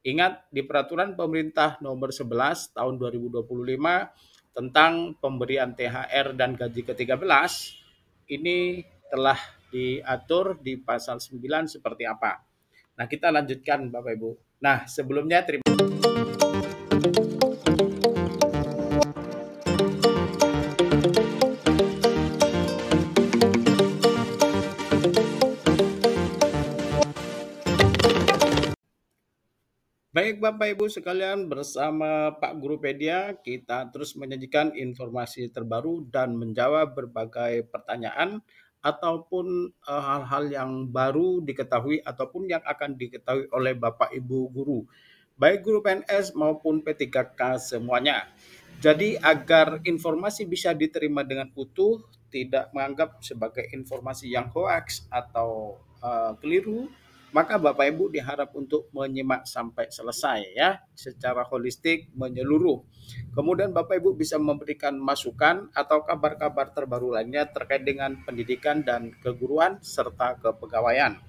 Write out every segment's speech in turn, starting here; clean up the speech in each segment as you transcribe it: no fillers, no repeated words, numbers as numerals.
Ingat di peraturan pemerintah nomor 11 tahun 2025 tentang pemberian THR dan gaji ke-13 ini telah diatur di pasal 9 seperti apa. Nah, kita lanjutkan Bapak Ibu. Nah, sebelumnya terima Baik Bapak Ibu sekalian, bersama Pak Gurupedia kita terus menyajikan informasi terbaru dan menjawab berbagai pertanyaan ataupun hal-hal yang baru diketahui ataupun yang akan diketahui oleh Bapak Ibu guru, baik guru PNS maupun P3K semuanya. Jadi agar informasi bisa diterima dengan utuh, tidak menganggap sebagai informasi yang hoax atau keliru, maka Bapak Ibu diharap untuk menyimak sampai selesai ya, secara holistik menyeluruh. Kemudian Bapak Ibu bisa memberikan masukan atau kabar-kabar terbaru lainnya terkait dengan pendidikan dan keguruan serta kepegawaian.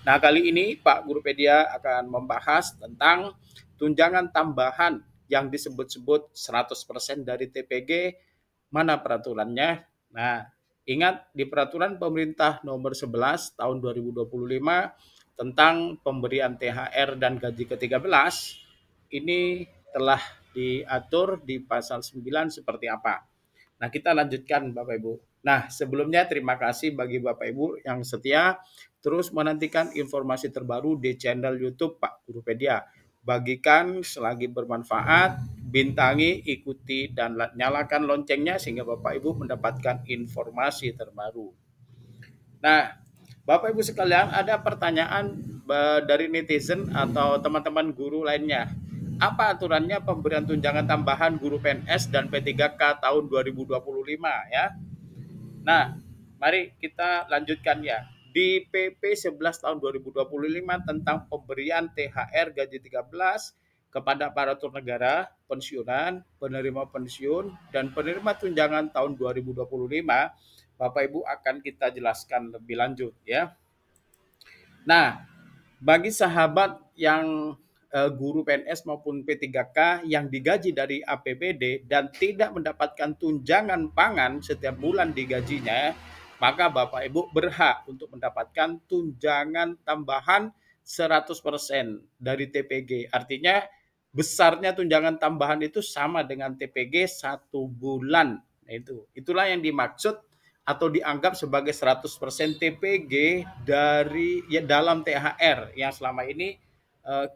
Nah, kali ini Pak Gurupedia akan membahas tentang tunjangan tambahan yang disebut-sebut 100% dari TPG, mana peraturannya. Nah, ingat di peraturan pemerintah nomor 11 tahun 2025 tentang pemberian THR dan gaji ke-13 ini telah diatur di pasal 9 seperti apa. Nah, kita lanjutkan Bapak Ibu. Nah, sebelumnya terima kasih bagi Bapak Ibu yang setia terus menantikan informasi terbaru di channel YouTube Pak Gurupedia. Bagikan selagi bermanfaat, bintangi, ikuti, dan nyalakan loncengnya sehingga Bapak Ibu mendapatkan informasi terbaru. Nah, Bapak Ibu sekalian, ada pertanyaan dari netizen atau teman-teman guru lainnya. Apa aturannya pemberian tunjangan tambahan guru PNS dan P3K tahun 2025 ya? Nah, mari kita lanjutkan ya. Di PP 11 tahun 2025 tentang pemberian THR gaji 13 kepada aparatur negara, pensiunan, penerima pensiun, dan penerima tunjangan tahun 2025, Bapak Ibu akan kita jelaskan lebih lanjut ya. Nah, bagi sahabat yang guru PNS maupun P3K yang digaji dari APBD dan tidak mendapatkan tunjangan pangan setiap bulan digajinya, maka Bapak Ibu berhak untuk mendapatkan tunjangan tambahan 100% dari TPG. Artinya besarnya tunjangan tambahan itu sama dengan TPG 1 bulan. Nah, itulah yang dimaksud atau dianggap sebagai 100% TPG dari ya dalam THR yang selama ini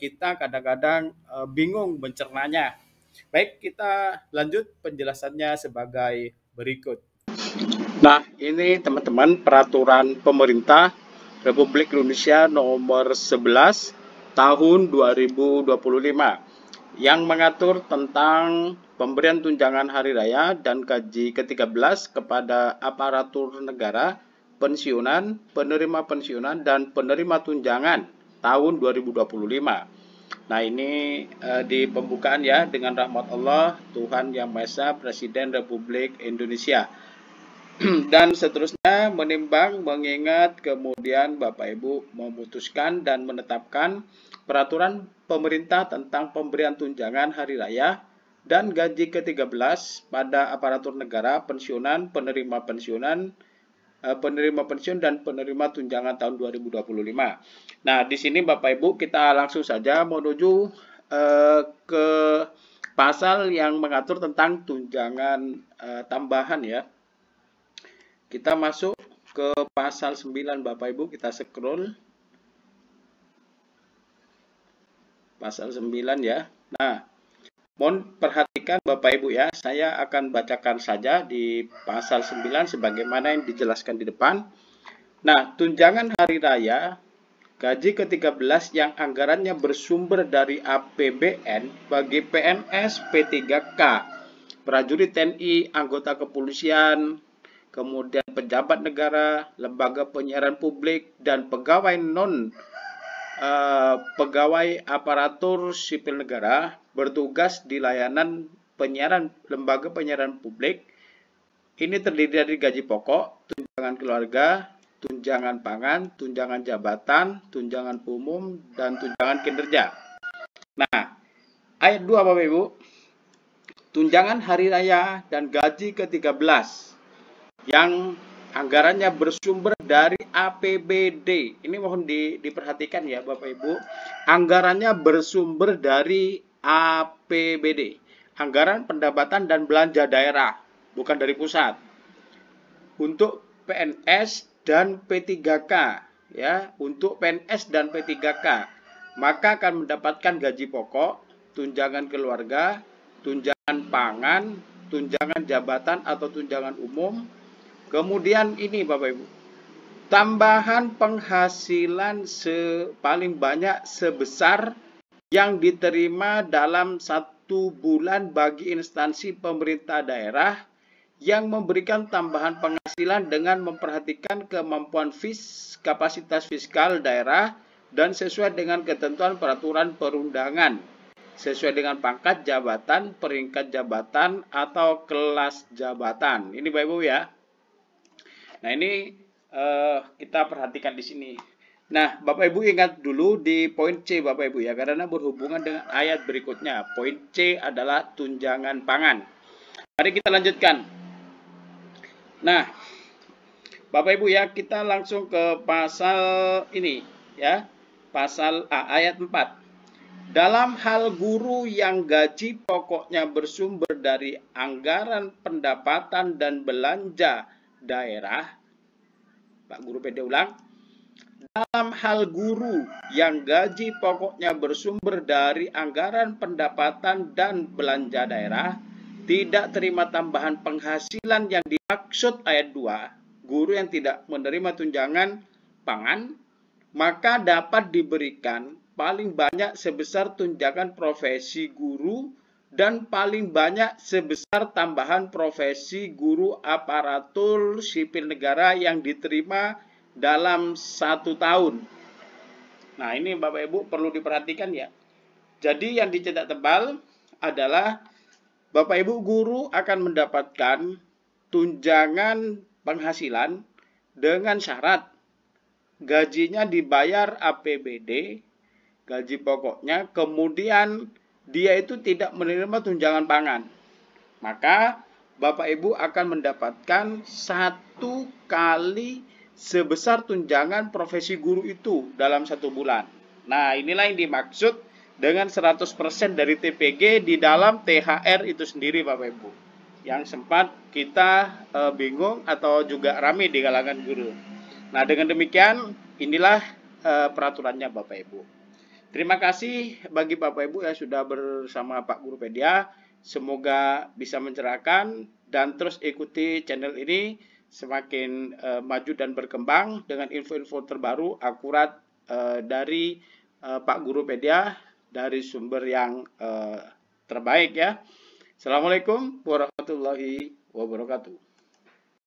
kita kadang-kadang bingung mencernanya. Baik, kita lanjut penjelasannya sebagai berikut. Nah, ini teman-teman peraturan pemerintah Republik Indonesia nomor 11 tahun 2025 yang mengatur tentang pemberian tunjangan hari raya dan gaji ke-13 kepada aparatur negara, pensiunan, penerima pensiunan, dan penerima tunjangan tahun 2025. Nah, ini di pembukaan ya, dengan rahmat Allah, Tuhan Yang Maha Esa, Presiden Republik Indonesia. Dan seterusnya menimbang, mengingat, kemudian Bapak Ibu memutuskan dan menetapkan peraturan pemerintah tentang pemberian tunjangan hari raya dan gaji ke-13 pada aparatur negara, pensiunan, penerima pensiunan, penerima pensiun, dan penerima tunjangan tahun 2025. Nah, di sini Bapak Ibu kita langsung saja menuju ke pasal yang mengatur tentang tunjangan tambahan ya. Kita masuk ke pasal 9 Bapak Ibu, kita scroll. Pasal 9 ya. Nah, mohon perhatikan Bapak Ibu ya, saya akan bacakan saja di pasal 9 sebagaimana yang dijelaskan di depan. Nah, tunjangan hari raya gaji ke-13 yang anggarannya bersumber dari APBN bagi PNS, P3K, prajurit TNI, anggota kepolisian, kemudian pejabat negara, lembaga penyiaran publik, dan pegawai pegawai aparatur sipil negara bertugas di layanan penyiaran lembaga penyiaran publik. Ini terdiri dari gaji pokok, tunjangan keluarga, tunjangan pangan, tunjangan jabatan, tunjangan umum, dan tunjangan kinerja. Nah, ayat 2 Bapak Ibu, tunjangan hari raya dan gaji ke-13 yang anggarannya bersumber dari APBD. Ini mohon diperhatikan ya Bapak Ibu. Anggarannya bersumber dari APBD. Anggaran pendapatan dan belanja daerah, bukan dari pusat. Untuk PNS dan P3K ya, untuk PNS dan P3K maka akan mendapatkan gaji pokok, tunjangan keluarga, tunjangan pangan, tunjangan jabatan atau tunjangan umum. Kemudian ini Bapak Ibu, tambahan penghasilan paling banyak sebesar yang diterima dalam 1 bulan bagi instansi pemerintah daerah yang memberikan tambahan penghasilan dengan memperhatikan kemampuan kapasitas fiskal daerah dan sesuai dengan ketentuan peraturan perundangan, sesuai dengan pangkat jabatan, peringkat jabatan, atau kelas jabatan. Ini Bapak Ibu ya. Nah ini kita perhatikan di sini. Nah Bapak Ibu ingat dulu di poin C Bapak Ibu ya, karena berhubungan dengan ayat berikutnya. Poin C adalah tunjangan pangan. Mari kita lanjutkan. Nah Bapak Ibu ya, kita langsung ke pasal ini ya. Pasal ayat 4. Dalam hal guru yang gaji pokoknya bersumber dari anggaran pendapatan dan belanja daerah. Pak Guru PD ulang. Dalam hal guru yang gaji pokoknya bersumber dari anggaran pendapatan dan belanja daerah, tidak terima tambahan penghasilan yang dimaksud ayat 2, guru yang tidak menerima tunjangan pangan, maka dapat diberikan paling banyak sebesar tunjangan profesi guru dan paling banyak sebesar tambahan profesi guru aparatur sipil negara yang diterima dalam 1 tahun. Nah ini Bapak Ibu perlu diperhatikan ya. Jadi yang dicetak tebal adalah Bapak Ibu guru akan mendapatkan tunjangan penghasilan dengan syarat gajinya dibayar APBD, gaji pokoknya, kemudian dia itu tidak menerima tunjangan pangan. Maka Bapak Ibu akan mendapatkan 1 kali sebesar tunjangan profesi guru itu dalam 1 bulan. Nah inilah yang dimaksud dengan 100% dari TPG di dalam THR itu sendiri Bapak Ibu. Yang sempat kita bingung atau juga ramai di kalangan guru. Nah dengan demikian inilah peraturannya Bapak Ibu. Terima kasih bagi Bapak Ibu yang sudah bersama Pak Guru Pedia. Semoga bisa mencerahkan dan terus ikuti channel ini semakin maju dan berkembang dengan info-info terbaru akurat dari Pak Guru Pedia dari sumber yang terbaik ya. Assalamualaikum warahmatullahi wabarakatuh.